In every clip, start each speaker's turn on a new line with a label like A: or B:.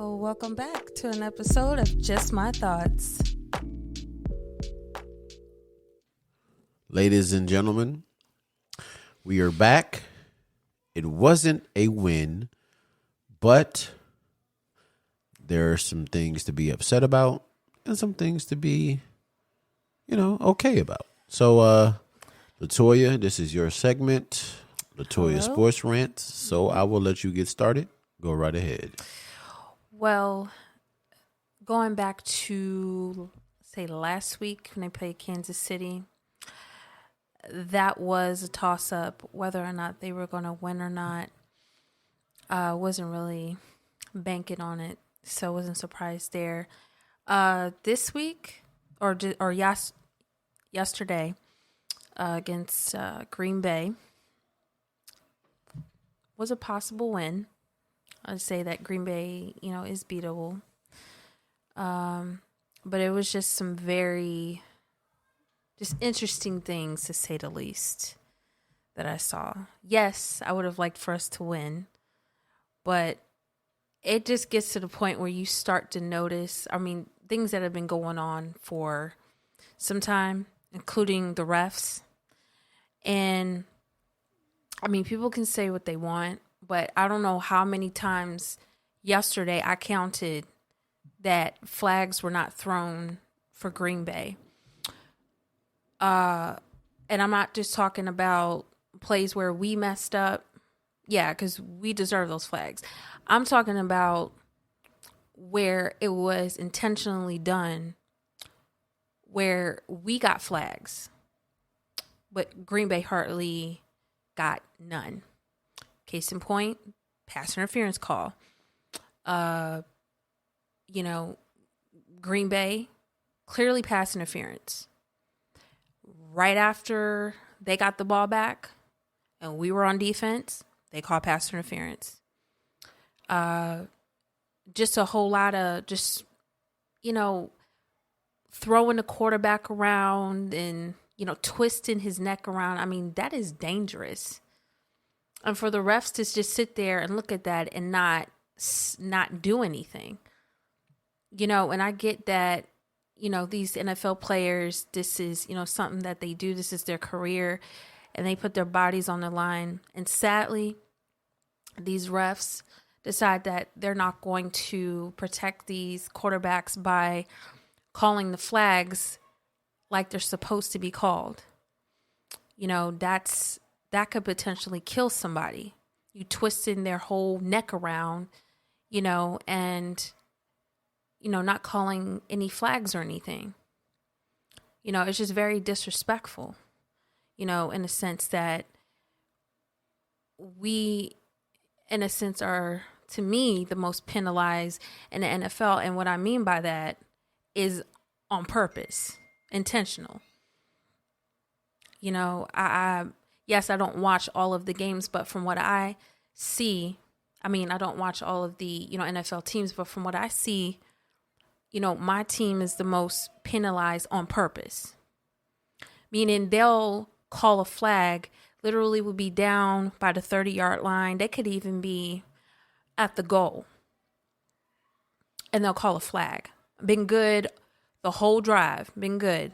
A: Well, welcome back to an episode of Just My Thoughts.
B: Ladies and gentlemen, we are back. It wasn't a win, but there are some things to be upset about and some things to be, okay about. So, Latoya, this is your segment, Latoya
A: Hello?
B: Sports Rant. So I will let you get started. Go right ahead.
A: Well, going back to, say, last week when they played Kansas City, that was a toss-up whether or not they were going to win or not. Wasn't really banking on it, so I wasn't surprised there. This week, yesterday, against Green Bay, was a possible win. I'd say that Green Bay, is beatable. But it was just some very just interesting things, to say the least, that I saw. Yes, I would have liked for us to win, but it just gets to the point where you start to notice, things that have been going on for some time, including the refs. And, people can say what they want, but I don't know how many times yesterday I counted that flags were not thrown for Green Bay. And I'm not just talking about plays where we messed up. Yeah, because we deserve those flags. I'm talking about where it was intentionally done, where we got flags, but Green Bay hardly got none. Case in point, pass interference call. Green Bay, clearly pass interference. Right after they got the ball back and we were on defense, they called pass interference. Just a whole lot of throwing the quarterback around and, twisting his neck around. That is dangerous. And for the refs to just sit there and look at that and not do anything, and I get that, these NFL players, this is, something that they do. This is their career and they put their bodies on the line. And sadly, these refs decide that they're not going to protect these quarterbacks by calling the flags like they're supposed to be called. That could potentially kill somebody. You twisting their whole neck around, and not calling any flags or anything. It's just very disrespectful, in a sense that we, in a sense, are, to me, the most penalized in the NFL. And what I mean by that is on purpose, intentional. Yes, I don't watch all of the games, but from what I see, I don't watch all of the, NFL teams, but from what I see, my team is the most penalized on purpose. Meaning they'll call a flag, literally will be down by the 30-yard line. They could even be at the goal. And they'll call a flag. Been good the whole drive, been good.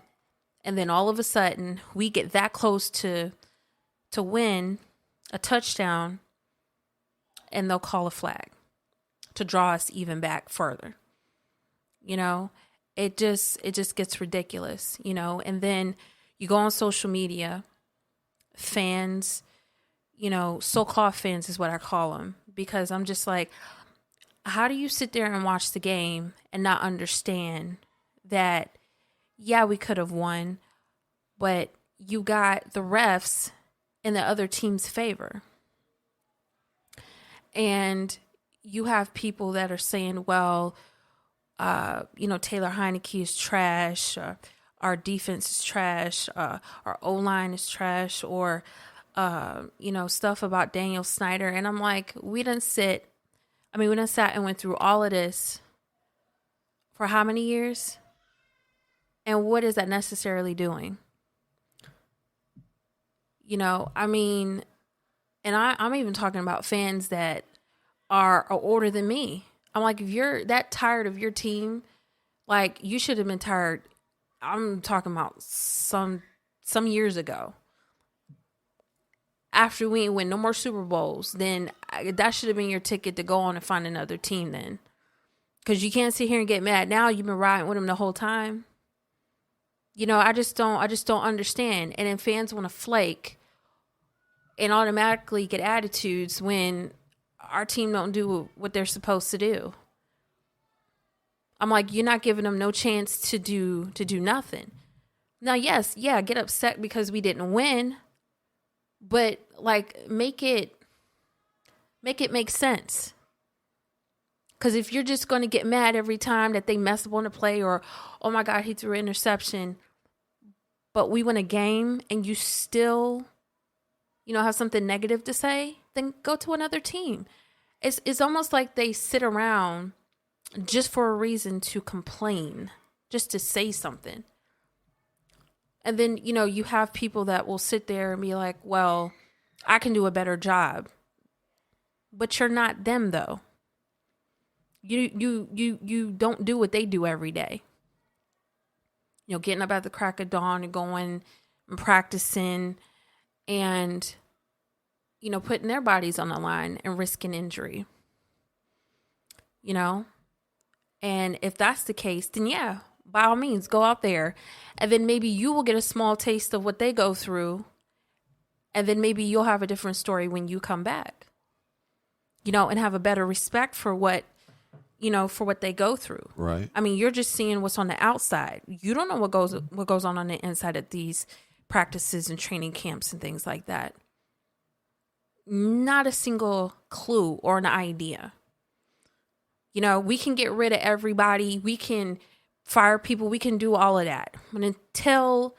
A: And then all of a sudden, we get that close to win a touchdown, and they'll call a flag to draw us even back further. It just gets ridiculous, and then you go on social media, fans, so-called fans is what I call them, because I'm just like, how do you sit there and watch the game and not understand that, yeah, we could have won, but you got the refs in the other team's favor. And you have people that are saying, well, Taylor Heineke is trash, our defense is trash, our O-line is trash, or, stuff about Daniel Snyder. And I'm like, we done sat and went through all of this for how many years? And what is that necessarily doing? And I'm even talking about fans that are older than me. I'm like, if you're that tired of your team, like you should have been tired. I'm talking about some years ago. After we win no more Super Bowls, then that should have been your ticket to go on and find another team then. Because you can't sit here and get mad. Now you've been riding with them the whole time. I just don't understand. And then fans want to flake and automatically get attitudes when our team don't do what they're supposed to do. I'm like, you're not giving them no chance to do nothing. Now, yes, get upset because we didn't win, but like make it make sense. Because if you're just going to get mad every time that they mess up on a play or, oh my God, he threw an interception, but we win a game and you still, have something negative to say, then go to another team. It's almost like they sit around just for a reason to complain, just to say something. And then, you have people that will sit there and be like, well, I can do a better job. But you're not them, though. You don't do what they do every day. Getting up at the crack of dawn and going and practicing and, putting their bodies on the line and risking injury. And if that's the case, then yeah, by all means, go out there. And then maybe you will get a small taste of what they go through. And then maybe you'll have a different story when you come back, and have a better respect for what they go through.
B: Right.
A: I mean, you're just seeing what's on the outside. You don't know what goes on the inside of these practices and training camps and things like that. Not a single clue or an idea. We can get rid of everybody. We can fire people. We can do all of that. But until,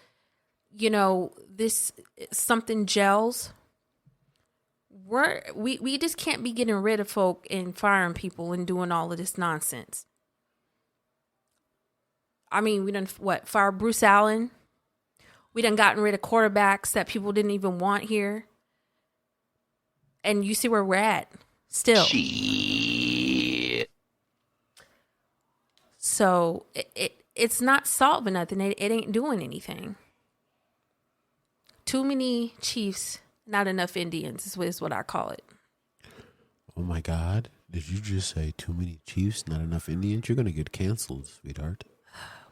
A: this something gels, we just can't be getting rid of folk and firing people and doing all of this nonsense. I mean, we done fire Bruce Allen. We done gotten rid of quarterbacks that people didn't even want here. And you see where we're at still. Shit. So it's not solving nothing. It ain't doing anything. Too many Chiefs, not enough Indians is what I call it.
B: Oh my God. Did you just say too many Chiefs, not enough Indians? You're going to get canceled, sweetheart.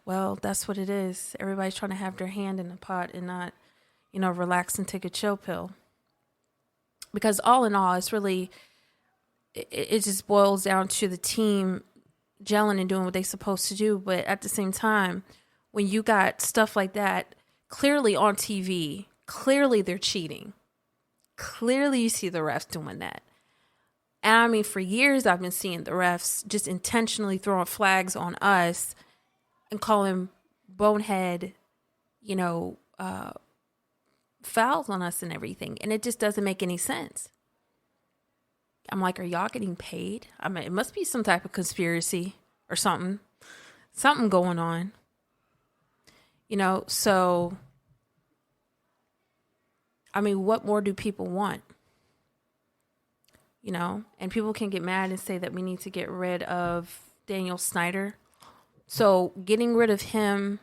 A: Well, that's what it is. Everybody's trying to have their hand in the pot and not, relax and take a chill pill. Because all in all, it's really, it just boils down to the team gelling and doing what they're supposed to do. But at the same time, when you got stuff like that clearly on TV, clearly they're cheating. Clearly you see the refs doing that. And I mean, for years I've been seeing the refs just intentionally throwing flags on us and calling bonehead, fouls on us and everything. And it just doesn't make any sense. I'm like, are y'all getting paid? I mean, it must be some type of conspiracy or something going on, so, I mean, what more do people want? And people can get mad and say that we need to get rid of Daniel Snyder. So getting rid of him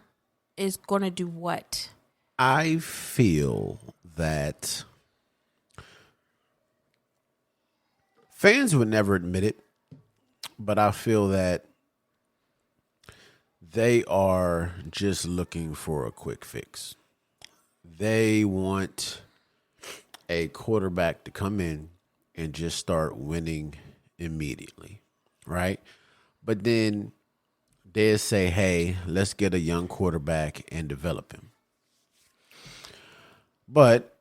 A: is going to do what?
B: I feel that fans would never admit it, but I feel that they are just looking for a quick fix. They want a quarterback to come in and just start winning immediately, right? But then they say, hey, let's get a young quarterback and develop him. But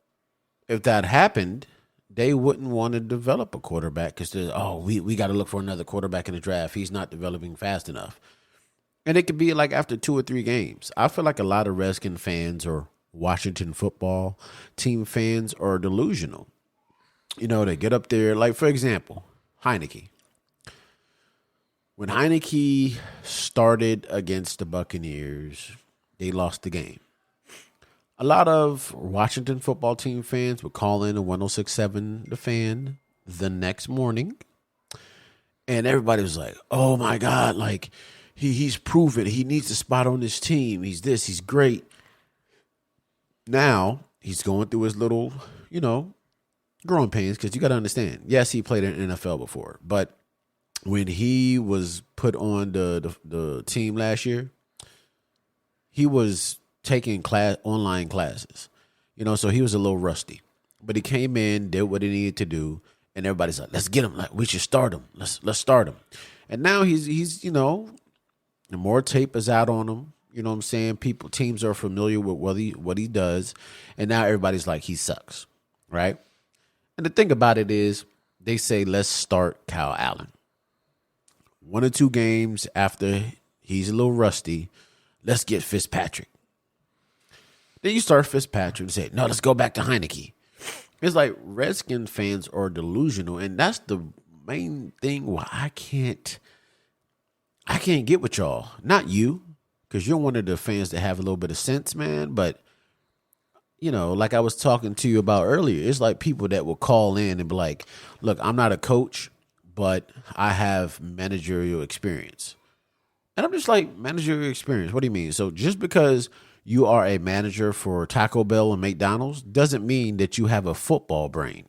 B: if that happened, they wouldn't want to develop a quarterback because we got to look for another quarterback in the draft. He's not developing fast enough. And it could be like after 2 or 3 games. I feel like a lot of Redskin fans or Washington football team fans are delusional. They get up there, like, for example, Heineke. When Heineke started against the Buccaneers, they lost the game. A lot of Washington football team fans would call in a 106.7 The Fan the next morning And everybody was like, "Oh my God, like he's proven he needs a spot on this team. He's this, he's great." Now he's going through his little, growing pains because you got to understand. Yes, he played in the NFL before, but when he was put on the team last year, he was taking online classes, so he was a little rusty. But he came in, did what he needed to do, and everybody's like, "Let's get him. Like we should start him. Let's start him." And now he's the more tape is out on him. You know what I'm saying? Teams are familiar with what he does, and now everybody's like, he sucks, right? And the thing about it is, they say let's start Kyle Allen. 1 or 2 games after he's a little rusty, let's get Fitzpatrick. Then you start Fitzpatrick and say, no, let's go back to Heineke. It's like Redskin fans are delusional, and that's the main thing why I can't get with y'all. Not you, because you're one of the fans that have a little bit of sense, man. But, like I was talking to you about earlier, it's like people that will call in and be like, look, I'm not a coach, but I have managerial experience. And I'm just like, managerial experience? What do you mean? So just because you are a manager for Taco Bell and McDonald's doesn't mean that you have a football brain.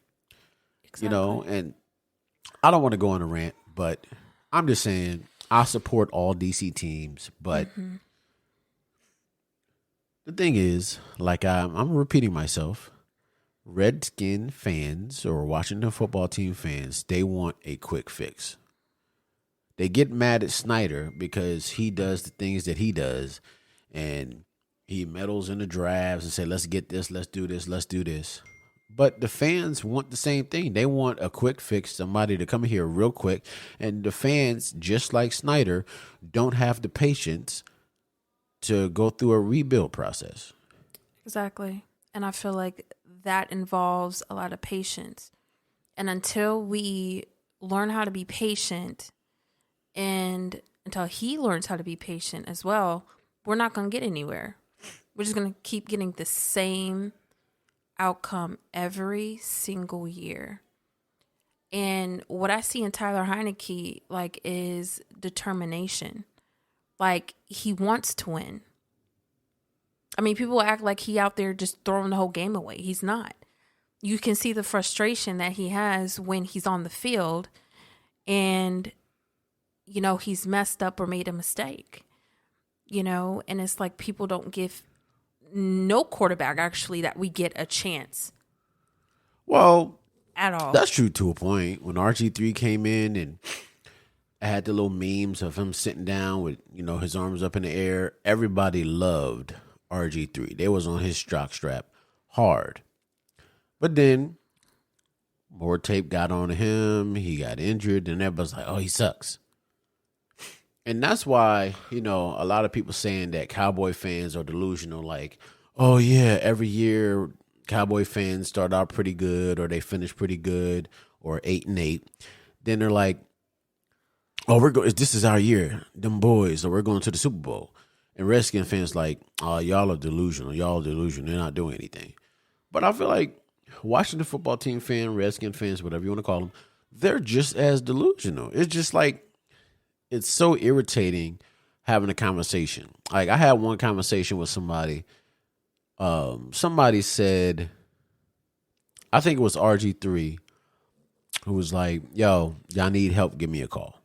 B: Exactly. And I don't want to go on a rant, but I'm just saying I support all DC teams. But the thing is, like I'm repeating myself, Redskin fans or Washington football team fans, they want a quick fix. They get mad at Snyder because he does the things that he does, and he meddles in the drafts and say, let's get this, let's do this, let's do this. But the fans want the same thing. They want a quick fix, somebody to come here real quick. And the fans, just like Snyder, don't have the patience to go through a rebuild process.
A: Exactly. And I feel like that involves a lot of patience. And until we learn how to be patient, and until he learns how to be patient as well, we're not going to get anywhere. We're just going to keep getting the same outcome every single year. And what I see in Tyler Heineke, like, is determination. Like, he wants to win. I mean, people act like he out there just throwing the whole game away. He's not. You can see the frustration that he has when he's on the field and, he's messed up or made a mistake, and it's like people don't give no quarterback actually that we get a chance.
B: Well,
A: at all.
B: That's true to a point. When RG3 came in and I had the little memes of him sitting down with, his arms up in the air, everybody loved RG3. They was on his jock strap hard. But then more tape got on him. He got injured, and everybody's like, oh, he sucks. And that's why, a lot of people saying that Cowboy fans are delusional. Like, oh, yeah, every year Cowboy fans start out pretty good or they finish pretty good or 8-8. Then they're like, oh, this is our year, them boys, or we're going to the Super Bowl. And Redskin fans like, oh, y'all are delusional. Y'all are delusional. They're not doing anything. But I feel like Washington football team fan, Redskin fans, whatever you want to call them, they're just as delusional. It's just like, it's so irritating having a conversation. Like, I had one conversation with somebody. Somebody said, I think it was RG3, who was like, yo, y'all need help, give me a call.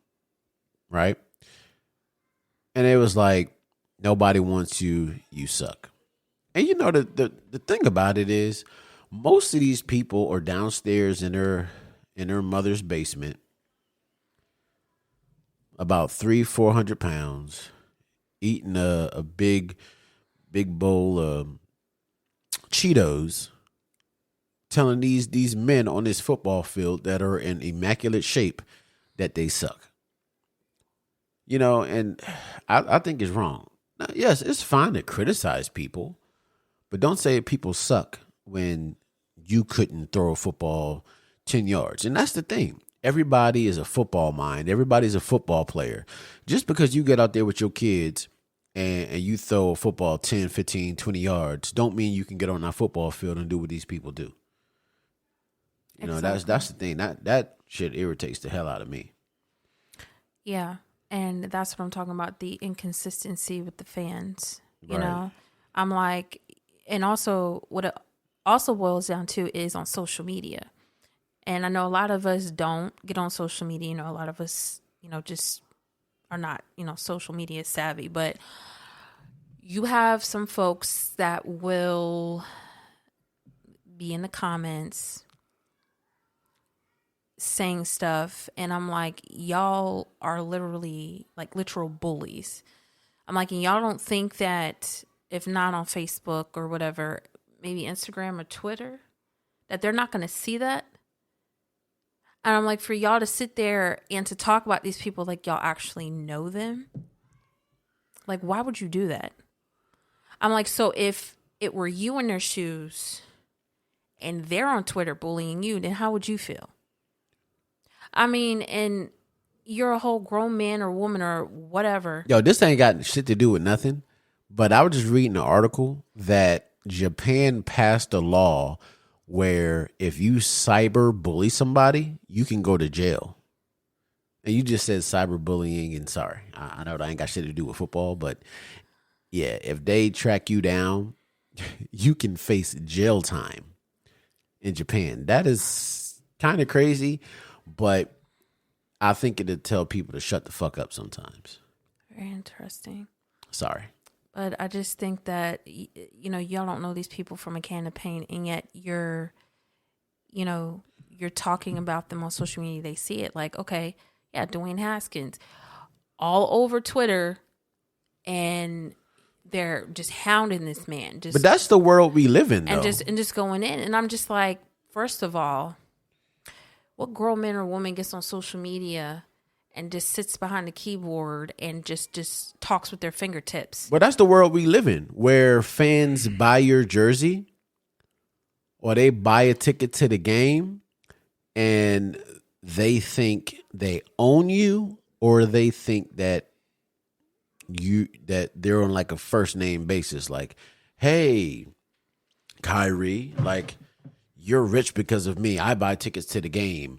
B: Right? And it was like, nobody wants you, you suck. And the thing about it is, most of these people are downstairs in their mother's basement, about 300-400 pounds, eating a big bowl of Cheetos, telling these men on this football field that are in immaculate shape that they suck. And I think it's wrong. Now, yes, it's fine to criticize people, but don't say people suck when you couldn't throw a football 10 yards. And that's the thing. Everybody is a football mind. Everybody's a football player. Just because you get out there with your kids and you throw a football 10, 15, 20 yards, don't mean you can get on that football field and do what these people do. Exactly. That's the thing. That shit irritates the hell out of me.
A: Yeah. And that's what I'm talking about, the inconsistency with the fans. You
B: Right.
A: know, I'm like, and also what it also boils down to is on social media. And I know a lot of us don't get on social media. You know, a lot of us, just are not, social media savvy. But you have some folks that will be in the comments saying stuff. And I'm like, y'all are literally like literal bullies. I'm like, and y'all don't think that if not on Facebook or whatever, maybe Instagram or Twitter, that they're not going to see that? And I'm like, for y'all to sit there and to talk about these people like y'all actually know them, like, why would you do that? I'm like, so if it were you in their shoes and they're on Twitter bullying you, then how would you feel? I mean, and you're a whole grown man or woman or whatever.
B: Yo, this ain't got shit to do with nothing. But I was just reading an article that Japan passed a law where if you cyber bully somebody, you can go to jail. And you just said cyberbullying, and sorry, I know that ain't got shit to do with football, but yeah, if they track you down, you can face jail time in Japan. That is kind of crazy, but I think it'll tell people to shut the fuck up sometimes.
A: Very interesting.
B: Sorry.
A: But I just think that, y'all don't know these people from a can of paint, and yet you're talking about them on social media. They see it like, okay, yeah, Dwayne Haskins, all over Twitter, and they're just hounding this man.
B: But that's the world we live in, though.
A: And just going in. And I'm just like, first of all, what grown man or woman gets on social media and just sits behind the keyboard and just talks with their fingertips?
B: But that's the world we live in, where fans buy your jersey or they buy a ticket to the game and they think they own you, or they think that they're on like a first name basis. Like, hey, Kyrie, like, you're rich because of me. I buy tickets to the game.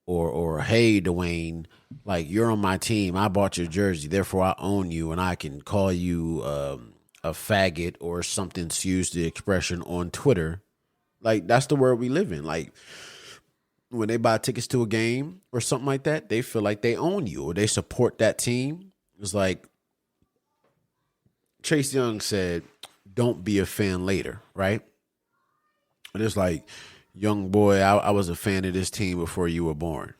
B: Or hey, Dwayne, like, you're on my team. I bought your jersey, therefore I own you, and I can call you a faggot or something to use the expression on Twitter. Like, that's the world we live in. Like, when they buy tickets to a game or something like that, they feel like they own you or they support that team. It's like Chase Young said, don't be a fan later, right? And it's like, young boy, I was a fan of this team before you were born.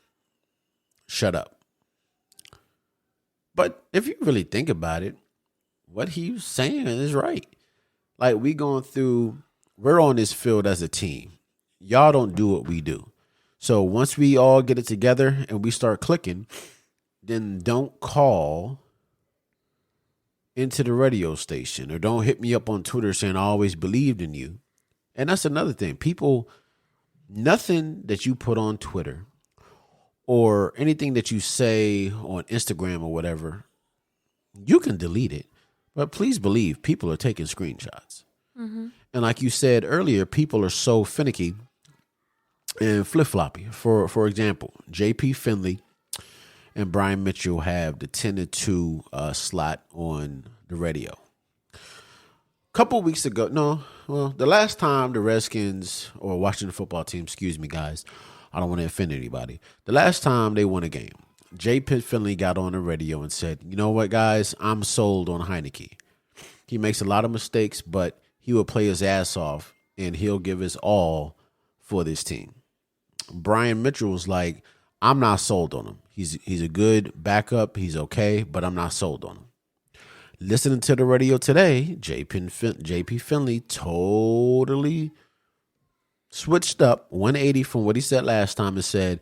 B: Shut up. But if you really think about it, what he's saying is right. Like, we're on this field as a team. Y'all don't do what we do. So once we all get it together and we start clicking, then don't call into the radio station or don't hit me up on Twitter saying I always believed in you. And that's another thing. People, nothing that you put on Twitter or anything that you say on Instagram or whatever, you can delete it. But please believe people are taking screenshots. Mm-hmm. And like you said earlier, people are so finicky and flip-floppy. For example, J.P. Finley and Brian Mitchell have the 10-2 slot on the radio. A couple weeks ago, the last time the Redskins or Washington football team, excuse me, guys, I don't want to offend anybody. The last time they won a game, J.P. Finley got on the radio and said, you know what, guys, I'm sold on Heineke. He makes a lot of mistakes, but he will play his ass off and he'll give his all for this team. Brian Mitchell was like, I'm not sold on him. He's a good backup. He's okay, but I'm not sold on him. Listening to the radio today, J.P. Finley totally switched up 180 from what he said last time and said,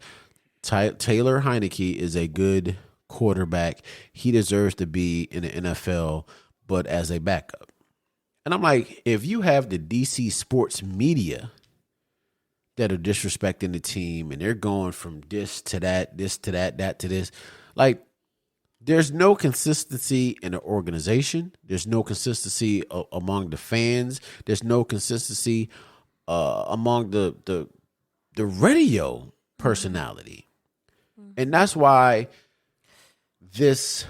B: Taylor Heineke is a good quarterback. He deserves to be in the NFL, but as a backup. And I'm like, if you have the DC sports media that are disrespecting the team and they're going from this to that, that to this, like, there's no consistency in the organization. There's no consistency among the fans. There's no consistency among the radio personality. Mm-hmm. And that's why this,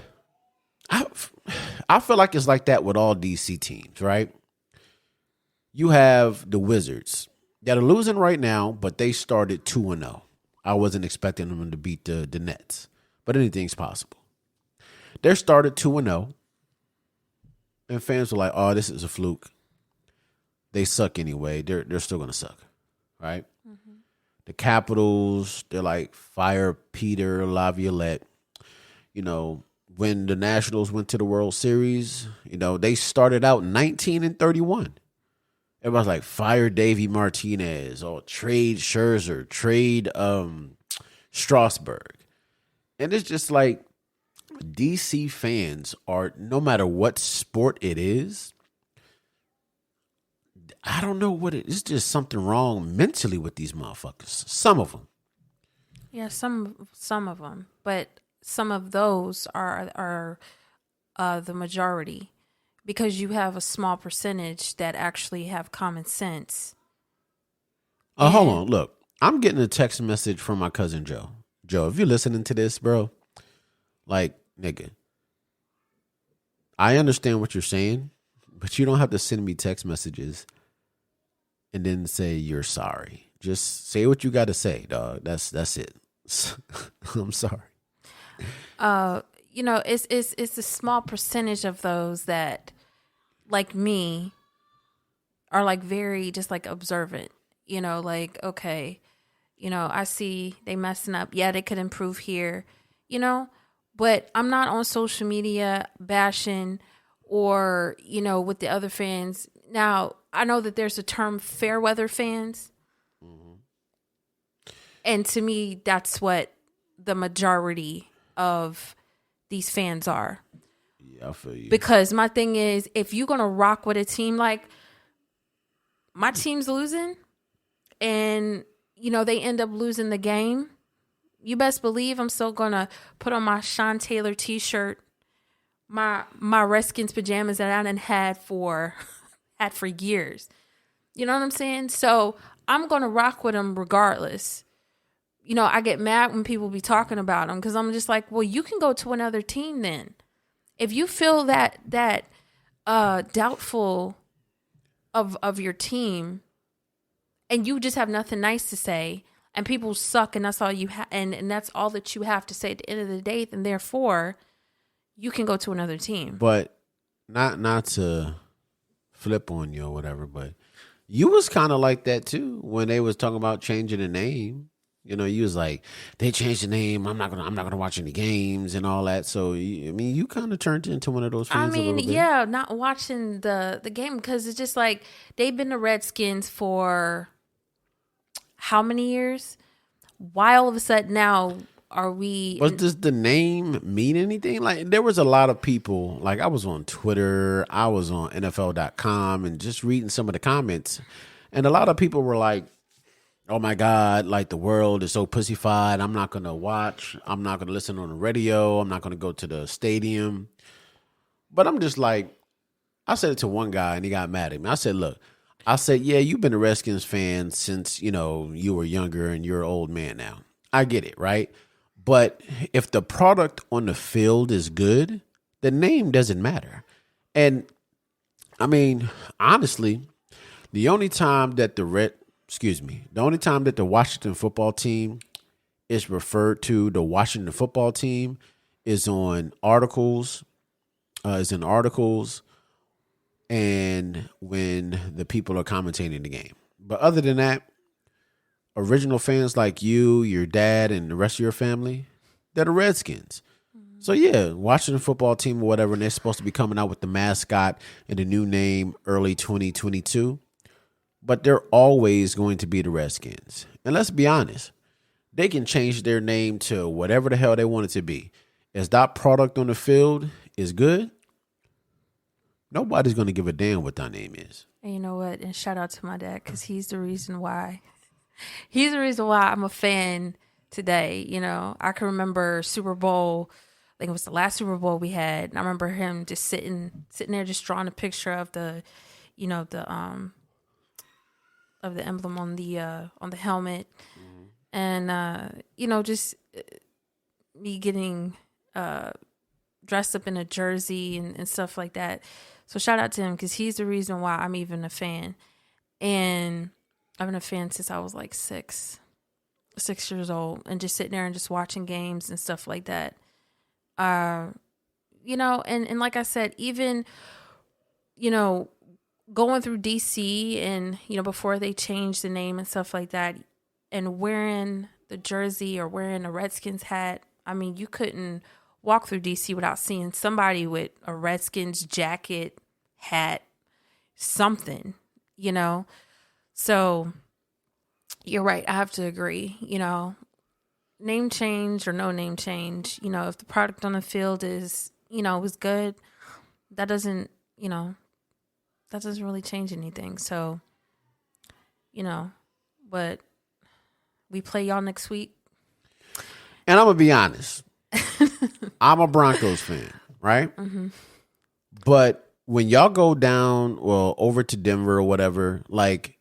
B: I, I feel like it's like that with all DC teams, right? You have the Wizards that are losing right now, but they started 2-0. I wasn't expecting them to beat the Nets, but anything's possible. They started 2-0, and fans were like, "Oh, this is a fluke. They suck anyway. They're still gonna suck, right?" Mm-hmm. The Capitals, they're like, fire Peter Laviolette. You know, when the Nationals went to the World Series, they started out 19-31. Everybody's like, fire Davey Martinez, or trade Scherzer, trade Strasburg. And it's just like DC fans are, no matter what sport it is, I don't know what it is. Just something wrong mentally with these motherfuckers. Some of them.
A: Yeah, some of them, but some of those are the majority, because you have a small percentage that actually have common sense.
B: Hold on. Look, I'm getting a text message from my cousin Joe. Joe, if you're listening to this, bro, like, nigga, I understand what you're saying, but you don't have to send me text messages and then say you're sorry. Just say what you got to say, dog. That's it. I'm sorry.
A: It's a small percentage of those that, like me, are like very just like observant. Like, okay, I see they messing up. Yeah, they could improve here. But I'm not on social media bashing or, with the other fans. Now, I know that there's a term, fair weather fans. Mm-hmm. And to me, that's what the majority of these fans are.
B: Yeah, I feel you.
A: Because my thing is, if you're going to rock with a team, like my team's losing and, they end up losing the game, you best believe I'm still going to put on my Sean Taylor t-shirt, my Redskins pajamas that I done had for years. You know what I'm saying? So I'm going to rock with them regardless. I get mad when people be talking about them because I'm just like, well, you can go to another team then. If you feel that doubtful of your team and you just have nothing nice to say and people suck and that's all you and that's all that you have to say at the end of the day, then therefore you can go to another team.
B: But not to flip on you or whatever, but you was kind of like that too when they was talking about changing the name. You was like, they changed the name. I'm not gonna watch any games and all that. So you kind of turned into one of those fans. A little bit.
A: Yeah, not watching the game because it's just like they've been the Redskins for how many years? Why all of a sudden now are we?
B: But does the name mean anything? Like there was a lot of people. Like I was on Twitter, I was on NFL.com, and just reading some of the comments, and a lot of people were like, oh my God, like the world is so pussyfied. I'm not going to watch. I'm not going to listen on the radio. I'm not going to go to the stadium. But I'm just like, I said it to one guy and he got mad at me. I said, look, yeah, you've been a Redskins fan since, you were younger and you're an old man now. I get it, right? But if the product on the field is good, the name doesn't matter. And I mean, honestly, the only time that the only time that the Washington football team is referred to, the Washington football team, is on articles, and when the people are commentating the game. But other than that, original fans like you, your dad, and the rest of your family, they're the Redskins. Mm-hmm. So yeah, Washington football team or whatever, and they're supposed to be coming out with the mascot and the new name early 2022. But they're always going to be the Redskins. And let's be honest, they can change their name to whatever the hell they want it to be. As that product on the field is good, nobody's going to give a damn what that name is.
A: And you know what? And shout out to my dad because he's the reason why. He's the reason why I'm a fan today. I can remember Super Bowl. I think it was the last Super Bowl we had. And I remember him just sitting there, just drawing a picture of the emblem on the helmet, mm-hmm. And just me getting dressed up in a jersey and stuff like that. So shout out to him because he's the reason why I'm even a fan. And I've been a fan since I was like 6 years old, and just sitting there and just watching games and stuff like that. You know, and like I said, even, you know, going through DC and, you know, before they changed the name and stuff like that, and wearing the jersey or wearing a Redskins hat, I mean, you couldn't walk through DC without seeing somebody with a Redskins jacket, hat, something, you know? So you're right. I have to agree, you know, name change or no name change, you know, if the product on the field is, you know, was good, that doesn't, you know, that doesn't really change anything. So, you know, but we play y'all next week.
B: And I'm going to be honest. I'm a Broncos fan, right? Mm-hmm. But when y'all go down, well, over to Denver or whatever, like,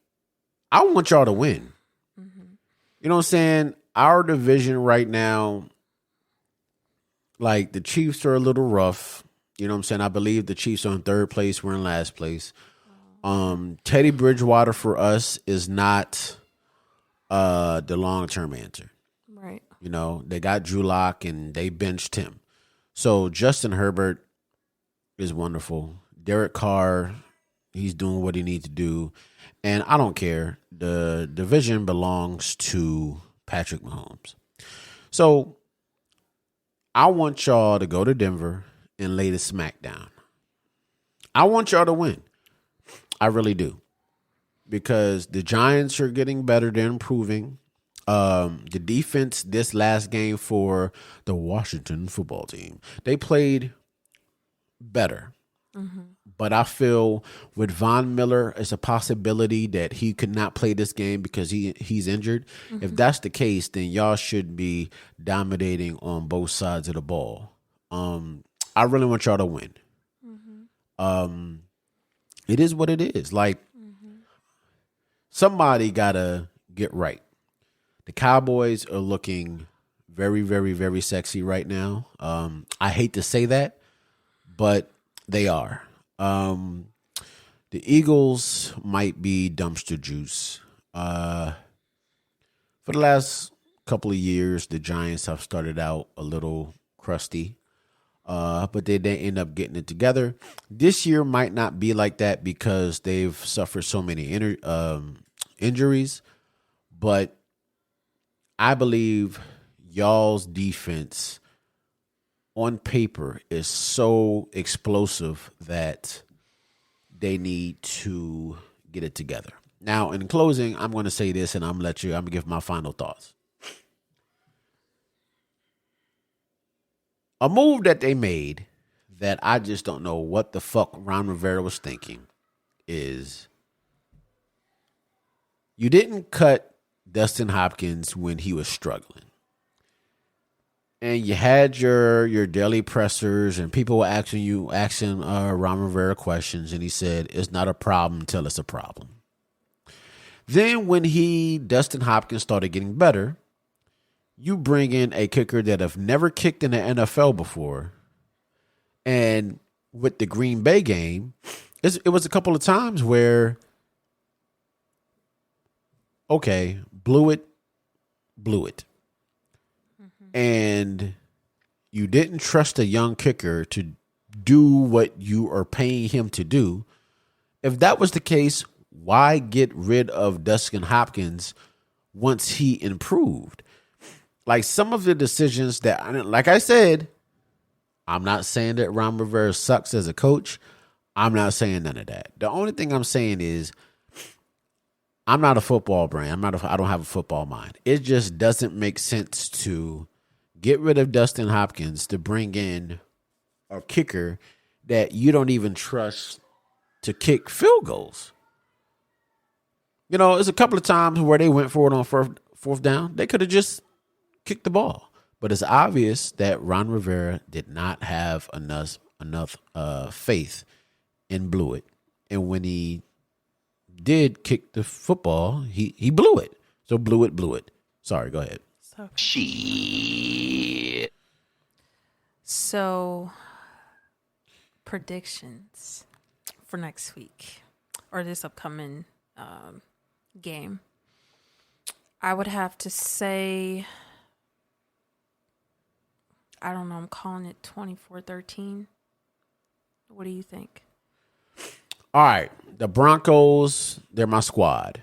B: I want y'all to win. Mm-hmm. You know what I'm saying? Our division right now, like, the Chiefs are a little rough. You know what I'm saying? I believe the Chiefs are in third place. We're in last place. Teddy Bridgewater for us is not the long-term answer.
A: Right.
B: You know, they got Drew Lock and they benched him. So Justin Herbert is wonderful. Derek Carr, he's doing what he needs to do. And I don't care. The division belongs to Patrick Mahomes. So I want y'all to go to Denver and lay the smack down. I want y'all to win. I really do. Because the Giants are getting better. They're improving. The defense this last game for the Washington football team, they played better. Mm-hmm. But I feel with Von Miller, it's a possibility that he could not play this game because he's injured. Mm-hmm. If that's the case, then y'all should be dominating on both sides of the ball. I really want y'all to win. Mm-hmm. It is what it is. Like, mm-hmm. Somebody gotta get right. The Cowboys are looking very, very, very sexy right now. I hate to say that, but they are. The Eagles might be dumpster juice. For the last couple of years, the Giants have started out a little crusty, but they end up getting it together. This year might not be like that because they've suffered so many injuries, but I believe y'all's defense on paper is so explosive that they need to get it together. Now, in closing, I'm going to say this, and I'm going to give my final thoughts. A move that they made that I just don't know what the fuck Ron Rivera was thinking is you didn't cut Dustin Hopkins when he was struggling. And you had your daily pressers and people were asking Ron Rivera questions, and he said, it's not a problem until it's a problem. Then when Dustin Hopkins started getting better, you bring in a kicker that have never kicked in the NFL before. And with the Green Bay game, it was a couple of times where, okay, blew it. Mm-hmm. And you didn't trust a young kicker to do what you are paying him to do. If that was the case, why get rid of Dustin Hopkins once he improved? Like, some of the decisions that, like I said, I'm not saying that Ron Rivera sucks as a coach. I'm not saying none of that. The only thing I'm saying is I'm not a football brain. I don't have a football mind. It just doesn't make sense to get rid of Dustin Hopkins to bring in a kicker that you don't even trust to kick field goals. You know, there's a couple of times where they went for it on fourth down. They could have just kicked the ball. But it's obvious that Ron Rivera did not have enough faith and blew it. And when he did kick the football, he blew it. So blew it. Sorry, go ahead.
A: So predictions for next week or this upcoming game, I would have to say, I don't know, I'm calling it 24-13. What do you think?
B: All right. The Broncos, they're my squad.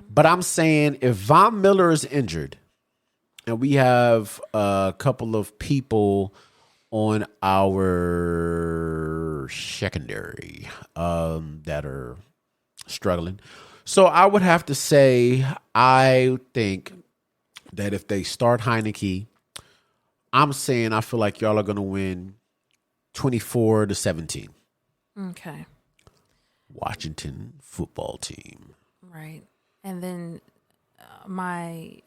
B: But I'm saying if Von Miller is injured and we have a couple of people on our secondary that are struggling. So I would have to say I think that if they start Heineke, I'm saying I feel like y'all are going to win 24-17.
A: Okay.
B: Washington football team.
A: Right. And then my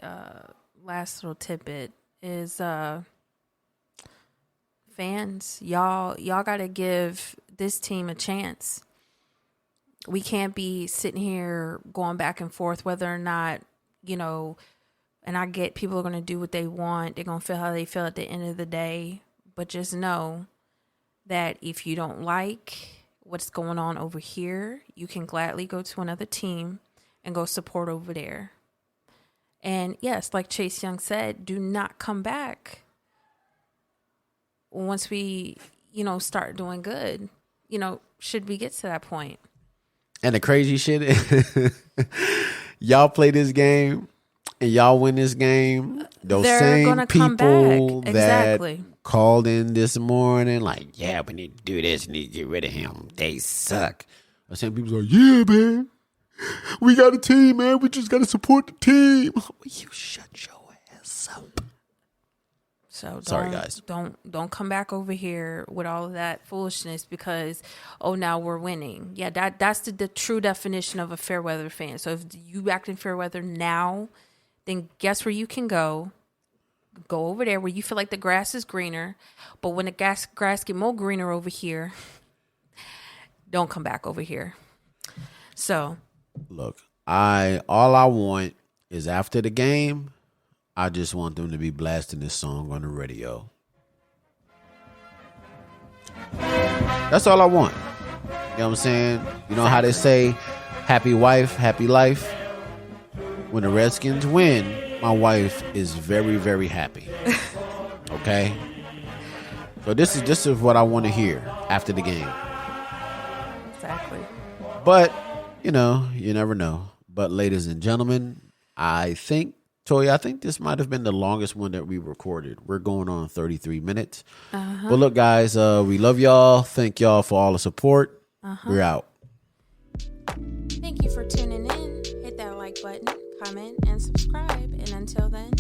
A: last little tidbit is fans, y'all got to give this team a chance. We can't be sitting here going back and forth whether or not, and I get people are going to do what they want. They're going to feel how they feel at the end of the day. But just know that if you don't like what's going on over here, you can gladly go to another team and go support over there. And yes, like Chase Young said, do not come back once we, start doing good, should we get to that point.
B: And the crazy shit is y'all play this game and y'all win this game. Those
A: They're
B: same people that
A: exactly
B: called in this morning like, yeah, we need to do this, need to get rid of him. They suck. The same people like, yeah, man. We got a team, man. We just got to support the team. You shut your ass up.
A: So
B: sorry, guys.
A: Don't come back over here with all of that foolishness because, now we're winning. Yeah, that's the true definition of a fair weather fan. So if you act in fair weather now, then guess where you can go. Go over there where you feel like the grass is greener. But when the grass get more greener over here, don't come back over here. So
B: look, all I want is after the game, I just want them to be blasting this song on the radio. That's all I want. You know what I'm saying? You know how they say, happy wife, happy life? When the Redskins win, my wife is very, very happy. Okay? So this is what I want to hear after the game.
A: Exactly.
B: But, you never know. But ladies and gentlemen, I think this might have been the longest one that we recorded. We're going on 33 minutes. Uh-huh. But look, guys, we love y'all. Thank y'all for all the support. Uh-huh. We're out.
A: Thank you for tuning in. Hit that like button, comment, and subscribe. And until then,